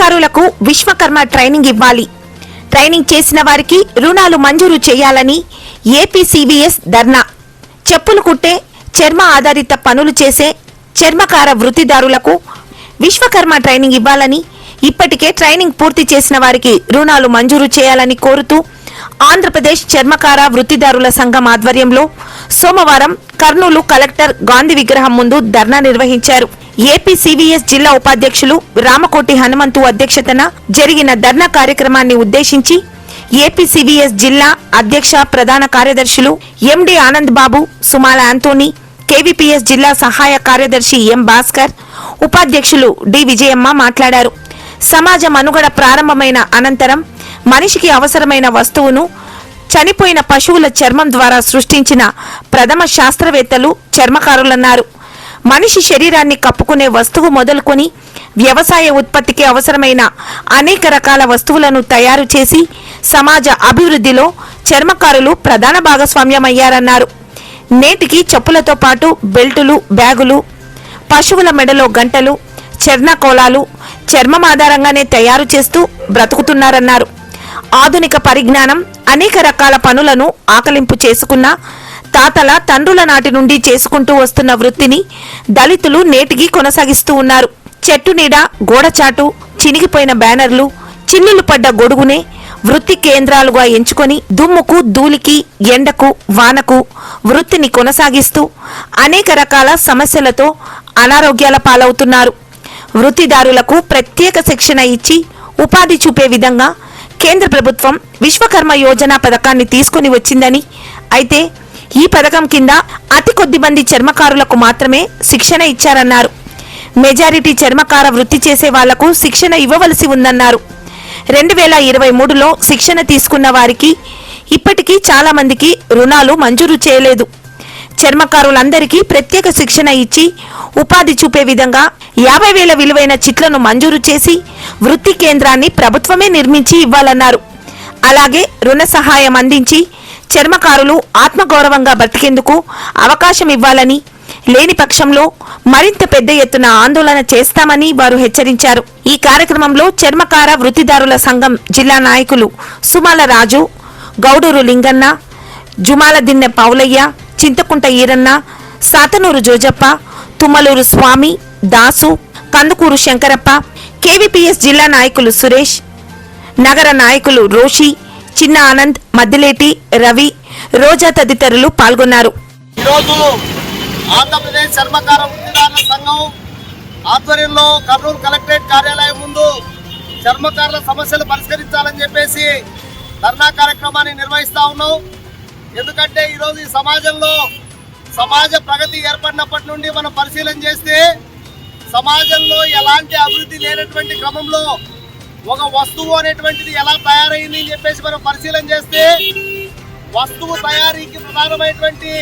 చర్మకారులకు Vishwakarma training ఇవ్వాలి. Training చేసిన వారికి రుణాలు మంజూరు చేయాలని ఏపీసీవీఎస్ ధర్నా. చెప్పులు కుట్టే, చర్మ ఆధారిత పనులు చేసే చర్మకార వృత్తిదారులకు విశ్వకర్మ ట్రైనింగ్ ఇవ్వాలని, ఇప్పటికే ట్రైనింగ్ పూర్తి చేసిన వారికి రుణాలు మంజూరు చేయాలని కోరుతూ ఆంధ్రప్రదేశ్ చర్మకార వృత్తిదారుల సంఘం ఆధ్వర్యంలో సోమవారం కర్నూలు కలెక్టర్ గాంధీ విగ్రహం ముందు ధర్నా నిర్వహించారు. ఏపీసీవీఎస్ జిల్లా ఉపాధ్యక్షులు రామకోటి హనుమంతు అధ్యక్షతన జరిగిన ధర్నా కార్యక్రమాన్ని ఉద్దేశించి ఏపీసీవీఎస్ జిల్లా అధ్యక్ష ప్రధాన కార్యదర్శులు ఎండి ఆనంద్ బాబు, సుమాల ఆంటోనీ, కేవీపీఎస్ జిల్లా సహాయ కార్యదర్శి ఎం భాస్కర్, ఉపాధ్యక్షులు డి విజయమ్మ మాట్లాడారు. సమాజ మనుగడ ప్రారంభమైన అనంతరం మనిషికి అవసరమైన వస్తువును చనిపోయిన పశువుల చర్మం ద్వారా సృష్టించిన ప్రథమ శాస్త్రవేత్తలు చర్మకారులన్నారు. మనిషి శరీరాన్ని కప్పుకునే వస్తువు మొదలుకొని వ్యవసాయ ఉత్పత్తికి అవసరమైన అనేక రకాల వస్తువులను తయారు చేసి సమాజ అభివృద్ధిలో చర్మకారులు ప్రధాన భాగస్వామ్యమయ్యారన్నారు. నేటికి చెప్పులతో పాటు బెల్టులు, బ్యాగులు, పశువుల మెడలో గంటలు, చర్ణకోలాలు చర్మం ఆధారంగానే తయారు చేస్తూ బ్రతుకుతున్నారన్నారు. ఆధునిక పరిజ్ఞానం అనేక రకాల పనులను ఆకలింపు చేసుకున్న తాతల తండ్రుల నాటి నుండి చేసుకుంటూ వస్తున్న వృత్తిని దళితులు నేటికి కొనసాగిస్తూ ఉన్నారు. చెట్టు నీడ, గోడచాటు, చినిగిపోయిన బ్యానర్లు, చిల్లులు పడ్డ గొడుగునే వృత్తి కేంద్రాలుగా ఎంచుకొని దుమ్ముకు, ధూళికి, ఎండకు, వానకు వృత్తిని కొనసాగిస్తూ అనేక రకాల సమస్యలతో అనారోగ్యాల పాలవుతున్నారు. వృత్తిదారులకు ప్రత్యేక శిక్షణ ఇచ్చి ఉపాధి చూపే విధంగా కేంద్ర ప్రభుత్వం విశ్వకర్మ యోజన పథకాన్ని తీసుకుని వచ్చిందని, అయితే ఈ పథకం కింద అతి కొద్ది మంది చర్మకారులకు మాత్రమే శిక్షణ ఇచ్చారన్నారు. మెజారిటీ చర్మకార వృత్తి చేసే వాళ్లకు శిక్షణ ఇవ్వవలసి ఉందన్నారు. 2023లో శిక్షణ తీసుకున్న వారికి ఇప్పటికీ చాలా మందికి రుణాలు మంజూరు చేయలేదు. చర్మకారులందరికీ ప్రత్యేక శిక్షణ ఇచ్చి ఉపాధి చూపే విధంగా 50,000 విలువైన చిట్లను మంజూరు చేసి వృత్తి కేంద్రాన్ని ప్రభుత్వమే నిర్మించి ఇవ్వాలన్నారు. అలాగే రుణ సహాయం అందించి చర్మకారులు ఆత్మగౌరవంగా బ్రతికేందుకు అవకాశం ఇవ్వాలని, లేని పక్షంలో మరింత పెద్ద ఎత్తున ఆందోళన చేస్తామని వారు హెచ్చరించారు. ఈ కార్యక్రమంలో చర్మకార వృత్తిదారుల సంఘం జిల్లా నాయకులు సుమాల రాజు, గౌడూరు లింగన్న, జుమాల దిన్నె పౌలయ్య, చింతకుంట ఈరన్న, సాతనూరు జోజప్ప, తుమ్మలూరు స్వామి, దాసు, కందుకూరు శంకరప్ప, కేవీపీఎస్ జిల్లా నాయకులు సురేష్, నగర నాయకులు రోషి, చిన్న ఆనంద్, మద్దిలేటి రవి, రోజా తదితరులు పాల్గొన్నారు. ఈరోజు ఆంధ్రప్రదేశ్ చర్మకార వృత్తిదారుల సంఘం ఆధ్వర్యంలో కర్నూలు కలెక్టరేట్ కార్యాలయం ముందు చర్మకారుల సమస్యలు పరిష్కరించాలని చెప్పేసి ధర్నా కార్యక్రమాన్ని నిర్వహిస్తా ఉన్నాం. ఎందుకంటే ఈరోజు ఈ సమాజంలో సమాజ ప్రగతి ఏర్పడినప్పటి నుండి మనం పరిశీలన చేస్తే సమాజంలో ఎలాంటి అభివృద్ధి లేనటువంటి క్రమంలో ఒక వస్తువు అనేటువంటిది ఎలా తయారైంది అని చెప్పేసి మనం పరిశీలన చేస్తే వస్తువు తయారీకి ప్రధానమైనటువంటి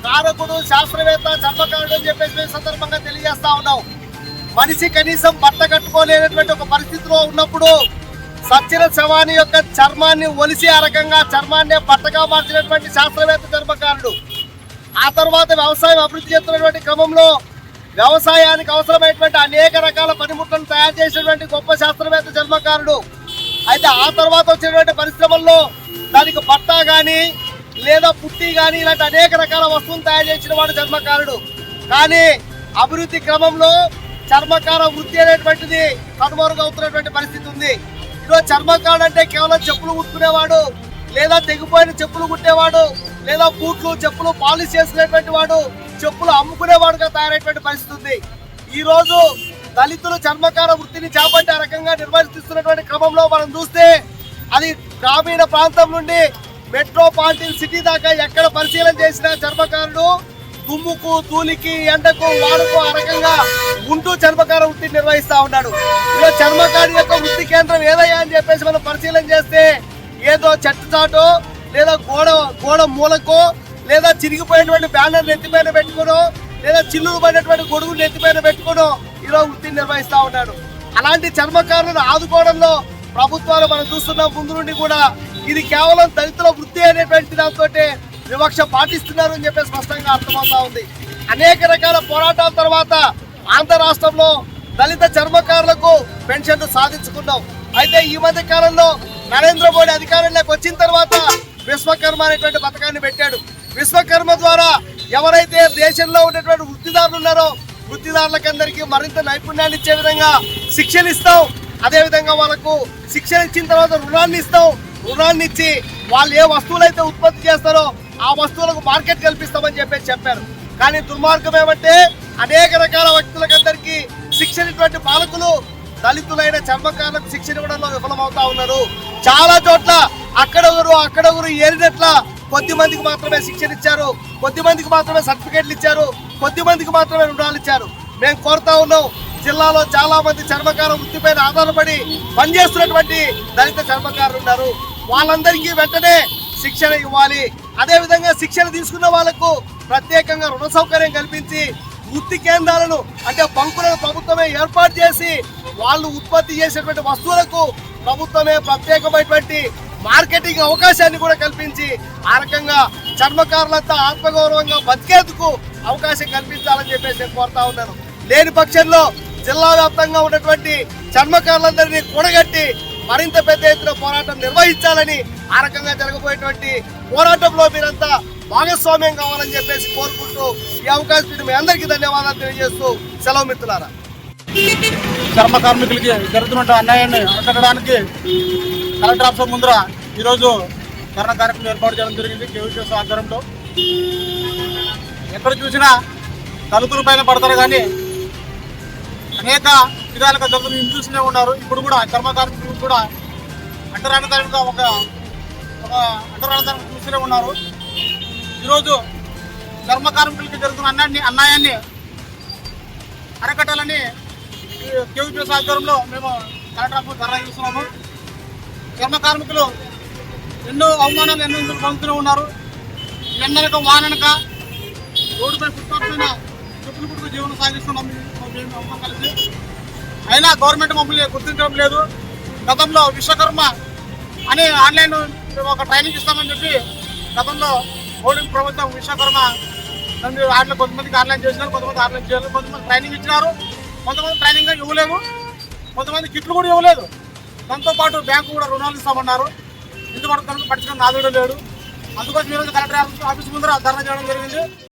కారకుడు శాస్త్రవేత్త చర్మకారుడు అని చెప్పేసి సందర్భంగా తెలియజేస్తా ఉన్నాం. మనిషి కనీసం బట్ట కట్టుకోలేనటువంటి ఒక పరిస్థితిలో ఉన్నప్పుడు సచ్చిన శవాన్ని యొక్క చర్మాన్ని ఒలిసి ఆ రకంగా చర్మాన్ని బట్టగా మార్చినటువంటి శాస్త్రవేత్త చర్మకారుడు. ఆ తర్వాత వ్యవసాయం అభివృద్ధి చేస్తున్నటువంటి క్రమంలో వ్యవసాయానికి అవసరమైనటువంటి అనేక రకాల పనిముట్లను తయారు చేసినటువంటి గొప్ప శాస్త్రవేత్త చర్మకారుడు. అయితే ఆ తర్వాత వచ్చినటువంటి పరిశ్రమల్లో దానికి బట్ట కానీ లేదా పుట్టి కానీ ఇలాంటి అనేక రకాల వస్తువులు తయారు చేసిన వాడు చర్మకారుడు. కానీ అభివృద్ధి క్రమంలో చర్మకార వృత్తి అనేటువంటిది కనుమరుగవుతున్నటువంటి పరిస్థితి ఉంది. ఈరోజు చర్మకారుడు అంటే కేవలం చెప్పులు కుట్టుకునేవాడు, లేదా తెగిపోయిన చెప్పులు కుట్టేవాడు, లేదా బూట్లు, చెప్పులు పాలిష్ చేసుకునేటువంటి వాడు, చెప్పులు అమ్ముకునేవాడుగా తయారైనటువంటి పరిస్థితి ఉంది. ఈ రోజు దళితులు చర్మకార వృత్తిని చేపట్టి ఆ రకంగా నిర్వర్తిస్తున్నటువంటి క్రమంలో మనం చూస్తే అది గ్రామీణ ప్రాంతం నుండి మెట్రోపాలిటన్ సిటీ దాకా ఎక్కడ పరిశీలన చేసిన చర్మకారుడు దుమ్ముకు, ధూళికి, ఎండకు, వానకు ఆ రకంగా ఉంటూ చర్మకార వృత్తిని నిర్వహిస్తా ఉన్నాడు. ఇలా చర్మకారు యొక్క వృత్తి కేంద్రం ఏదయ్యా అని చెప్పేసి మనం పరిశీలన చేస్తే ఏదో చెట్టు చాటో లేదా గోడ మూలకో లేదా చిరిగిపోయినటువంటి బ్యానర్ నెత్తిపైన పెట్టుకునో లేదా చిల్లులు పడినటువంటి గొడుగు నెత్తిపైన పెట్టుకునో ఈరోజు వృత్తిని నిర్వహిస్తా ఉన్నాడు. అలాంటి చర్మకారులను ఆదుకోవడంలో ప్రభుత్వాలు మనం చూస్తున్నాం ముందు నుండి కూడా ఇది కేవలం దళితుల వృత్తి అనేటువంటి దాంతో వివక్ష పాటిస్తున్నారు అని చెప్పి స్పష్టంగా అర్థమవుతా ఉంది. అనేక రకాల పోరాటాల తర్వాత ఆంధ్ర రాష్ట్రంలో దళిత చర్మకారులకు పెన్షన్లు సాధించుకున్నాం. అయితే ఈ మధ్య కాలంలో నరేంద్ర మోడీ అధికారంలోకి వచ్చిన తర్వాత విశ్వకర్మ అనేటువంటి పథకాన్ని పెట్టాడు. విశ్వకర్మ ద్వారా ఎవరైతే దేశంలో ఉన్నటువంటి వృత్తిదారులు ఉన్నారో వృత్తిదారులకందరికీ మరింత నైపుణ్యాన్ని ఇచ్చే విధంగా శిక్షణ ఇస్తాం. అదే విధంగా వాళ్ళకు శిక్షణ ఇచ్చిన తర్వాత రుణాన్ని ఇస్తాం. రుణాన్ని ఇచ్చి వాళ్ళు ఏ వస్తువులైతే ఉత్పత్తి చేస్తారో ఆ వస్తువులకు మార్కెట్ కల్పిస్తామని చెప్పారు. కానీ దుర్మార్గం ఏమంటే అనేక రకాల వ్యక్తులకందరికీ శిక్షణ ఇటువంటి పాలకులు దళితులైన చర్మకారులకు శిక్షణ ఇవ్వడంలో విఫలమవుతా ఉన్నారు. చాలా చోట్ల అక్కడొకరు ఏరినట్ల కొద్ది మందికి మాత్రమే శిక్షణ ఇచ్చారు, కొద్ది మందికి మాత్రమే సర్టిఫికేట్లు ఇచ్చారు, కొద్ది మందికి మాత్రమే రుణాలు ఇచ్చారు. మేము కోరుతా ఉన్నాం, జిల్లాలో చాలా మంది చర్మకార వృత్తిపైన ఆధారపడి పనిచేస్తున్నటువంటి దళిత చర్మకారులు ఉన్నారు. వాళ్ళందరికీ వెంటనే శిక్షణ ఇవ్వాలి. అదే విధంగా శిక్షణ తీసుకున్న వాళ్లకు ప్రత్యేకంగా రుణ సౌకర్యం కల్పించి వృత్తి కేంద్రాలను అంటే బంకులను ప్రభుత్వమే ఏర్పాటు చేసి వాళ్ళు ఉత్పత్తి చేసేటువంటి వస్తువులకు ప్రభుత్వమే ప్రత్యేకమైనటువంటి మార్కెటింగ్ అవకాశాన్ని కూడా కల్పించి ఆ రకంగా చర్మకారులంతా ఆత్మగౌరవంగా బతికేందుకు అవకాశం కల్పించాలని చెప్పేసి నేను కోరుతా ఉన్నాను. లేని పక్షంలో జిల్లా వ్యాప్తంగా ఉన్నటువంటి చర్మకారులందరినీ కూడగట్టి మరింత పెద్ద ఎత్తున పోరాటం నిర్వహించాలని, ఆ రకంగా జరగబోయేటువంటి పోరాటంలో మీరంతా భాగస్వామ్యం కావాలని చెప్పేసి కోరుకుంటూ ఈ అవకాశం మీ అందరికీ ధన్యవాదాలు తెలియజేస్తూ సెలవు మిత్రులారా. చర్మ కార్మికులకి జరుగుతున్న అన్యాయాన్ని అరికట్టడానికి కలెక్టర్ ఆఫీస్ ముందర ఈరోజు ధర్నా కార్యక్రమం ఏర్పాటు చేయడం జరిగింది. కేవీపీఎస్ ఆధ్వర్యంలో ఎక్కడ చూసినా దళితుల పైన పడతారు కానీ అనేక విధాలుగా దళితులు చూస్తూనే ఉన్నారు. ఇప్పుడు కూడా చర్మ కార్మికులు కూడా అంటరానితనంగా ఒక అంటరానితనం చూస్తూనే ఉన్నారు. ఈరోజు చర్మ కార్మికులకి జరుగుతున్న అన్యాయాన్ని అరకట్టాలని కేవీపీఎస్ ఆధ్వర్యంలో మేము కలెక్టర్ ఆఫీస్ ధర్నా చేస్తున్నాము. చర్మ కార్మికులు ఎన్నో అవమానాలు ఎన్నో పొందుతూనే ఉన్నారు. ఎండనక వాననక రోడ్డుపై ఫుట్పాత్ పైన చెప్పులు కుట్టుకు జీవనం సాగిస్తున్నాం మేము కలిసి. అయినా గవర్నమెంట్ మమ్మల్ని గుర్తించడం లేదు. గతంలో విశ్వకర్మ అని ఆన్లైన్ ఒక ట్రైనింగ్ ఇస్తామని చెప్పి గతంలో మోడీ ప్రభుత్వం విశ్వకర్మ వాటిలో కొంతమందికి ఆన్లైన్ చేసినారు, కొంతమంది ఆన్లైన్ చేయలేదు, కొంతమంది ట్రైనింగ్ ఇచ్చినారు, కొంతమంది ట్రైనింగ్ ఇవ్వలేదు, కొంతమంది కిట్లు కూడా ఇవ్వలేదు. దాంతోపాటు బ్యాంకు కూడా రుణాలు ఇస్తామన్నారు. ఇంతవరకు పట్టించుకుని నాదుడు లేడు. అందుకోసం ఈరోజు కలెక్టర్ ఆఫీస్ ముందర ధర్నా చేయడం జరిగింది.